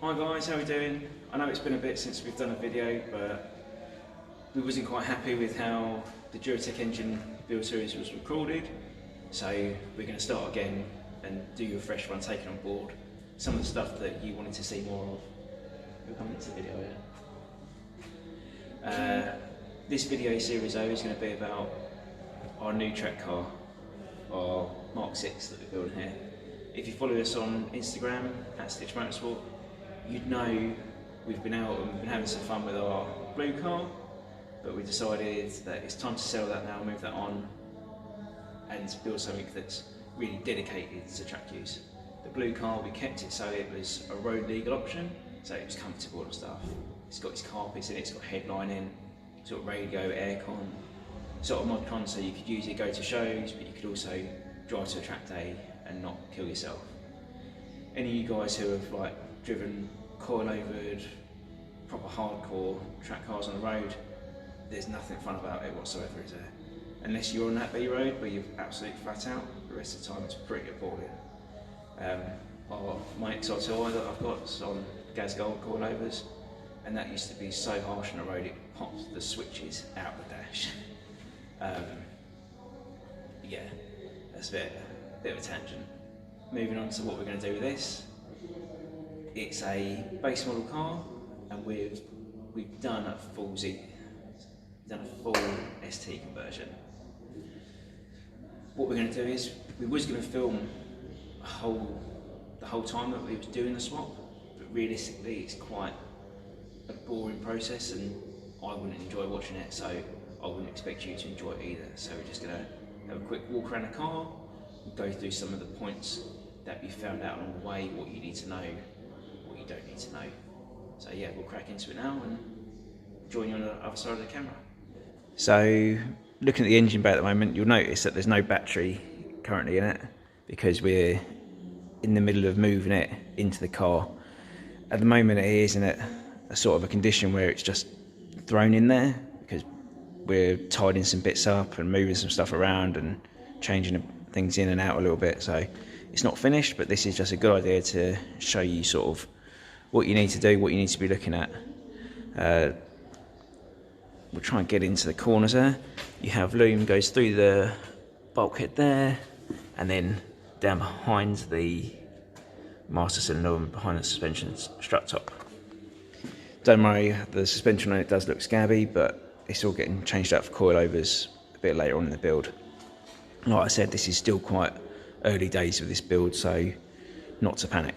Hi guys, how are we doing? I know it's been a bit since we've done a video, but we wasn't quite happy with how the Gearstick engine build series was recorded, so we're going to start again and do a fresh one, taking on board some of the stuff that you wanted to see more of. We'll come into the video here. This video series though is going to be about our new track car, our Mk6 that we're building here. If you follow us on Instagram @StitchMotorsport, you'd know we've been out and we've been having some fun with our blue car, but we decided that it's time to sell that now, move that on, and build something that's really dedicated to track use. The blue car, we kept it so it was a road legal option, so it was comfortable and stuff. It's got its carpets in it, it's got headlining, sort of radio, aircon, sort of mod con, so you could use it, go to shows, but you could also drive to a track day and not kill yourself. Any of you guys who have driven coilovered, proper hardcore track cars on the road, there's nothing fun about it whatsoever, is there? Unless you're on that B road where you're absolutely flat out, the rest of the time it's pretty appalling. My Mk6 that I've got is on gas gold coilovers, and that used to be so harsh on the road it popped the switches out the dash. Yeah, that's a bit of a tangent. Moving on to what we're going to do with this. It's a base model car, and we've done a full ST conversion. What we're going to do is we was going to film the whole time that we was doing the swap, but realistically it's quite a boring process, and I wouldn't enjoy watching it, so I wouldn't expect you to enjoy it either. So we're just going to have a quick walk around the car, go through some of the points that we found out along the way, what you need to know, what you don't need to know. So yeah, we'll crack into it now and join you on the other side of the camera. So looking at the engine bay at the moment, you'll notice that there's no battery currently in it because we're in the middle of moving it into the car. At the moment it is in a sort of a condition where it's just thrown in there because we're tidying some bits up and moving some stuff around and changing things in and out a little bit, so it's not finished, but this is just a good idea to show you sort of what you need to do, what you need to be looking at. We'll try and get into the corners there. You have loom goes through the bulkhead there, and then down behind the master cylinder and behind the suspension strut top. Don't worry, the suspension on it does look scabby, but it's all getting changed out for coilovers a bit later on in the build. Like I said, this is still quite early days of this build, so not to panic.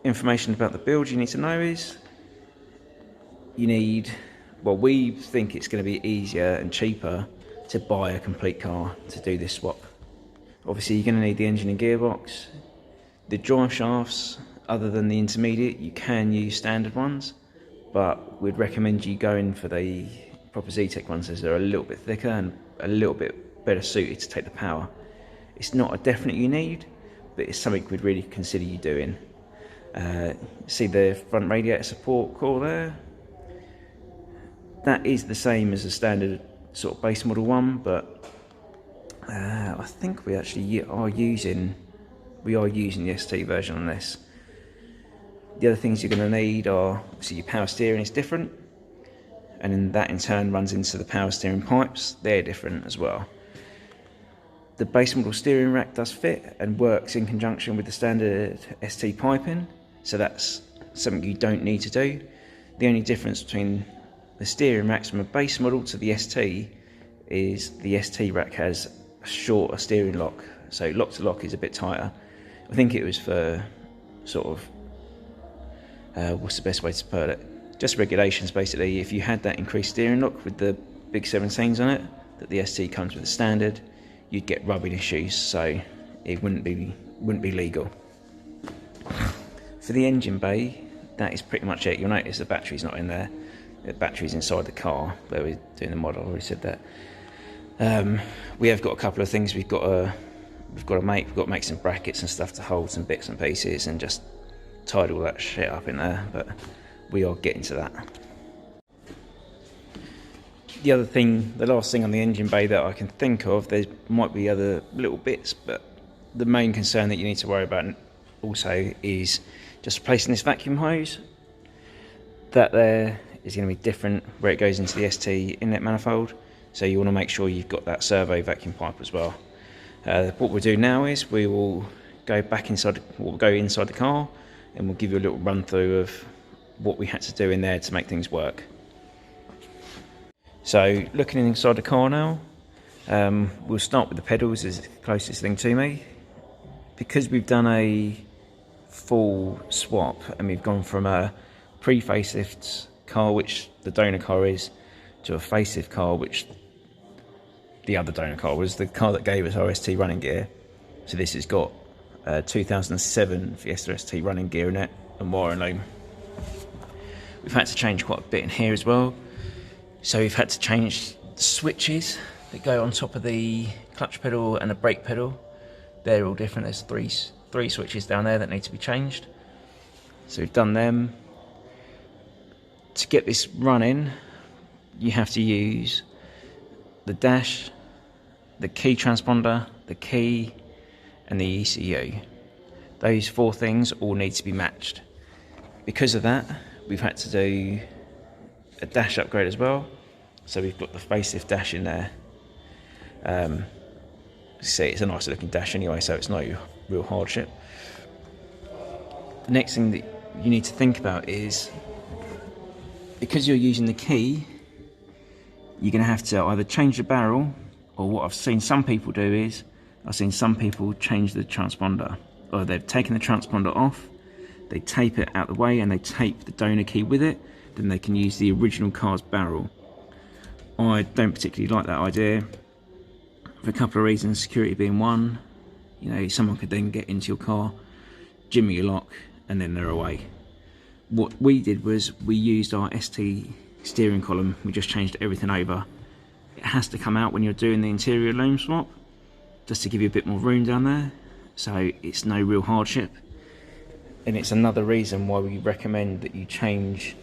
Information about the build you need to know is we think it's going to be easier and cheaper to buy a complete car to do this swap. Obviously you're going to need the engine and gearbox. The drive shafts, other than the intermediate, you can use standard ones, but we'd recommend you going for the proper Zetec ones as they're a little bit thicker and a little bit better suited to take the power. It's not a definite you need, but it's something we'd really consider you doing. See the front radiator support core there? That is the same as a standard sort of base model one, but I think we actually are using the ST version on this. The other things you're going to need are, obviously your power steering is different, and then that in turn runs into the power steering pipes. They're different as well. The base model steering rack does fit and works in conjunction with the standard ST piping, so that's something you don't need to do. The only difference between the steering racks from a base model to the ST is the ST rack has a shorter steering lock, so lock to lock is a bit tighter. I think it was for sort of, what's the best way to put it? Just regulations basically. If you had that increased steering lock with the big 17s on it, that the ST comes with the standard, you'd get rubbing issues, so it wouldn't be legal. For the engine bay, that is pretty much it. You'll notice the battery's not in there. The battery's inside the car where we're doing the model. I already said that. We have got a couple of things we've got to make. We've got to make some brackets and stuff to hold some bits and pieces and just tidy all that shit up in there, but we are getting to that. The last thing on the engine bay that I can think of, there might be other little bits, but the main concern that you need to worry about also is just replacing this vacuum hose. That there is going to be different where it goes into the ST inlet manifold, so you want to make sure you've got that servo vacuum pipe as well. What we'll do now is we will go back inside, we'll go inside the car, and we'll give you a little run through of what we had to do in there to make things work. So looking inside the car now, we'll start with the pedals as the closest thing to me. Because we've done a full swap and we've gone from a pre-facelift car, which the donor car is, to a facelift car, which the other donor car was the car that gave us our ST running gear. So this has got 2007 Fiesta ST running gear in it and wiring loom. We've had to change quite a bit in here as well. So we've had to change the switches that go on top of the clutch pedal and the brake pedal. They're all different. There's three switches down there that need to be changed. So we've done them. To get this running, you have to use the dash, the key transponder, the key, and the ECU. Those 4 things all need to be matched. Because of that, we've had to do a dash upgrade as well. So we've got the facelift dash in there. See, it's a nicer looking dash anyway, so it's no real hardship. The next thing that you need to think about is, because you're using the key, you're going to have to either change the barrel, or what I've seen some people do is, I've seen some people change the transponder, or they've taken the transponder off, they tape it out the way and they tape the donor key with it, then they can use the original car's barrel. I don't particularly like that idea for a couple of reasons, security being one. You know, someone could then get into your car, jimmy your lock, and then they're away. What we did was we used our ST steering column, we just changed everything over. It has to come out when you're doing the interior loom swap, just to give you a bit more room down there, so it's no real hardship. And it's another reason why we recommend that you change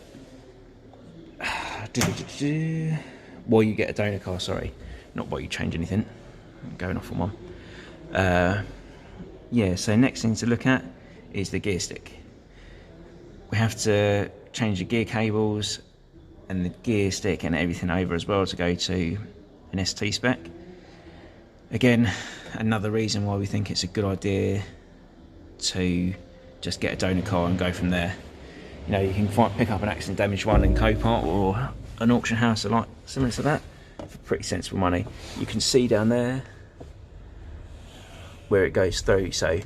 while you get a donor car, sorry, not while you change anything. I'm going off on one. Yeah, so next thing to look at is the gear stick. We have to change the gear cables and the gear stick and everything over as well to go to an ST spec. Again, another reason why we think it's a good idea to just get a donor car and go from there. You know, you can pick up an accident damaged one in Copart or an auction house or like similar to that for pretty sensible money. You can see down there where it goes through, so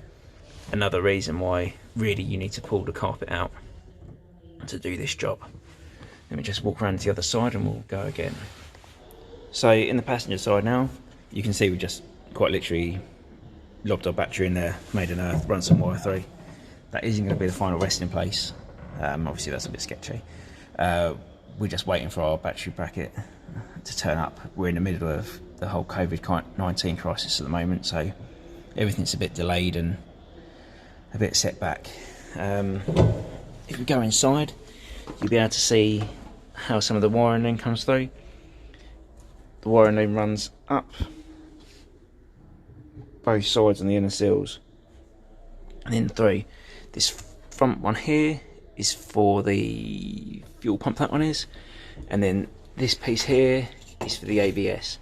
another reason why really you need to pull the carpet out to do this job. Let me just walk around to the other side and we'll go again. So in the passenger side now, you can see we just quite literally lobbed our battery in there, made an earth, run some wire through. That isn't going to be the final resting place. Obviously that's a bit sketchy. We're just waiting for our battery bracket to turn up. We're in the middle of the whole COVID-19 crisis at the moment, so everything's a bit delayed and a bit set back. If we go inside, you'll be able to see how some of the wiring then comes through. The wiring then runs up both sides on the inner seals and then through. This front one here is for the fuel pump, that one is, and then this piece here is for the ABS.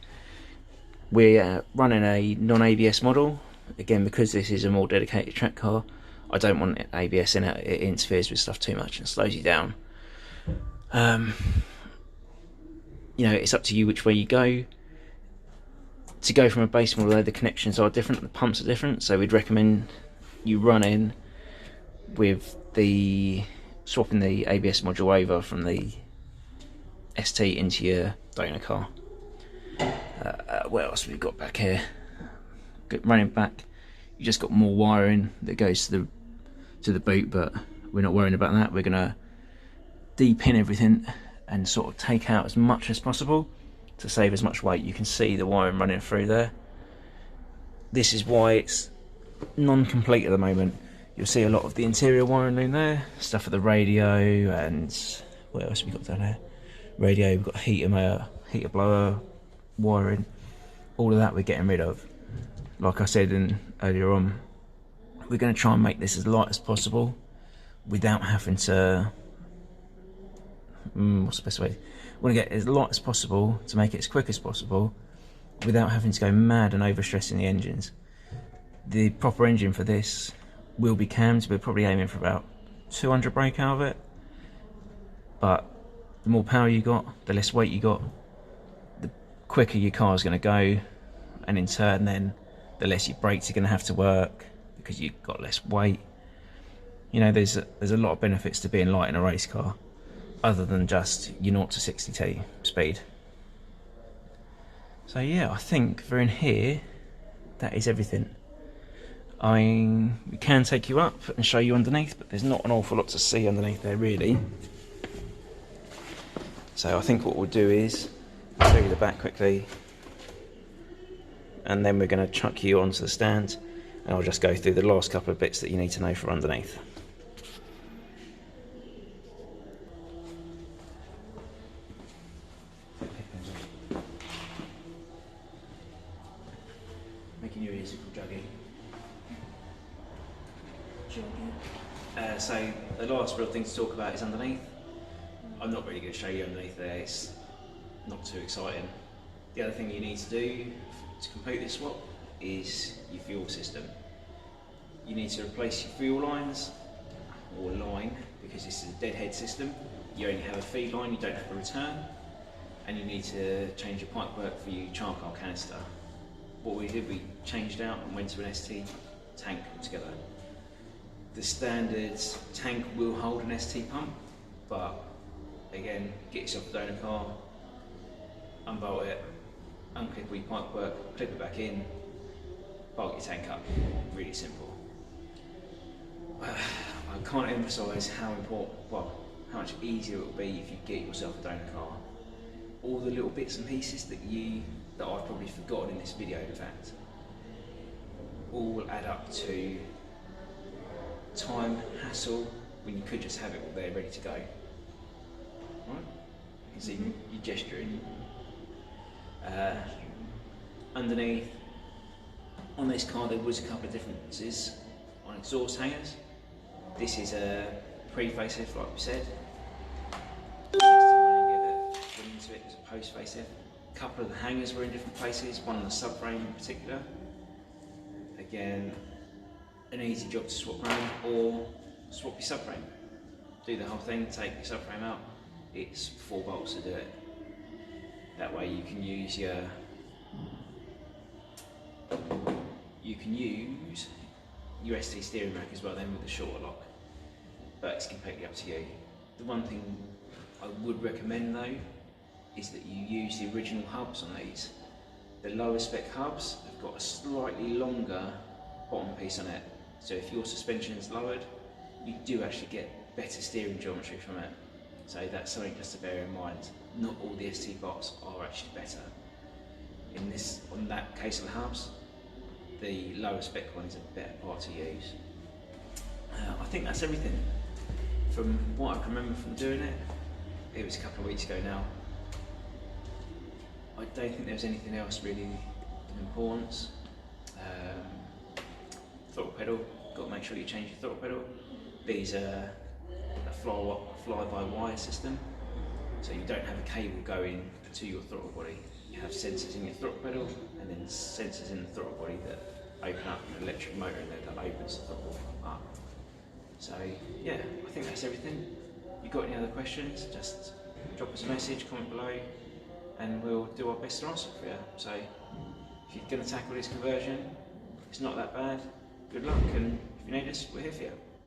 We're running a non-ABS model, again because this is a more dedicated track car. I don't want ABS in it, it interferes with stuff too much and slows you down. You know, it's up to you which way you go. To go from a base model, the connections are different, the pumps are different, so we'd recommend you run in with the swapping the ABS module over from the ST into your donor car. What else have we got back here? Running back, you just got more wiring that goes to the boot, but we're not worrying about that. We're gonna de-pin everything and sort of take out as much as possible to save as much weight. You can see the wiring running through there. This is why it's non-complete at the moment. You'll see a lot of the interior wiring in there, stuff for the radio, and what else have we got down there? Radio, we've got heater blower wiring. All of that we're getting rid of. Like I said earlier on, we're going to try and make this as light as possible without having to, what's the best way? We want to get as light as possible to make it as quick as possible without having to go mad and overstressing the engines. The proper engine for this will be cammed. We're probably aiming for about 200 brake out of it, but the more power you got, the less weight you got, the quicker your car is going to go, and in turn then the less your brakes are going to have to work because you've got less weight. You know, there's a lot of benefits to being light in a race car other than just your 0 to 60 speed. So yeah, I think for in here that is everything. I mean, we can take you up and show you underneath, but there's not an awful lot to see underneath there really. So I think what we'll do is show you the back quickly, and then we're going to chuck you onto the stand, and I'll just go through the last couple of bits that you need to know for underneath. Making your ears look juggy. So the last real thing to talk about is underneath. I'm not really going to show you underneath there, it's not too exciting. The other thing you need to do to complete this swap is your fuel system. You need to replace your fuel lines, or line, because this is a deadhead system. You only have a feed line, you don't have a return, and you need to change your pipework for your charcoal canister. What we did, we changed out and went to an ST tank altogether. The standard tank will hold an ST pump, but again, get yourself a donor car, unbolt it, unclip all your pipework, clip it back in, bolt your tank up. Really simple. I can't emphasise how important, well, how much easier it will be if you get yourself a donor car. All the little bits and pieces that I've probably forgotten in this video, in fact, all add up to time, hassle, when you could just have it all there ready to go. Right? You can see you gesturing. Underneath, on this car there was a couple of differences on exhaust hangers. This is a pre-facelift, like we said. The that went into it was a post-facelift. A couple of the hangers were in different places, one on the subframe in particular. Again, an easy job to swap around, or swap your subframe. Do the whole thing, take your subframe out. It's 4 bolts to do it. That way you can use your ST steering rack as well then with the shorter lock. But it's completely up to you. The one thing I would recommend though is that you use the original hubs on these. The lower spec hubs have got a slightly longer bottom piece on it. So if your suspension is lowered, you do actually get better steering geometry from it. So that's something just to bear in mind. Not all the ST bots are actually better. On that case of the hubs, the lower spec one is a better part to use. I think that's everything. From what I can remember from doing it, it was a couple of weeks ago now. I don't think there was anything else really of importance. Throttle pedal, got to make sure you change your throttle pedal. These are a fly-by-wire system, so you don't have a cable going to your throttle body. You have sensors in your throttle pedal and then sensors in the throttle body that open up an electric motor in there that opens the throttle up. So yeah, I think that's everything. If you've got any other questions, just drop us a message, comment below, and we'll do our best to answer for you. So if you're going to tackle this conversion, it's not that bad. Good luck, and if you need us, we're here for you.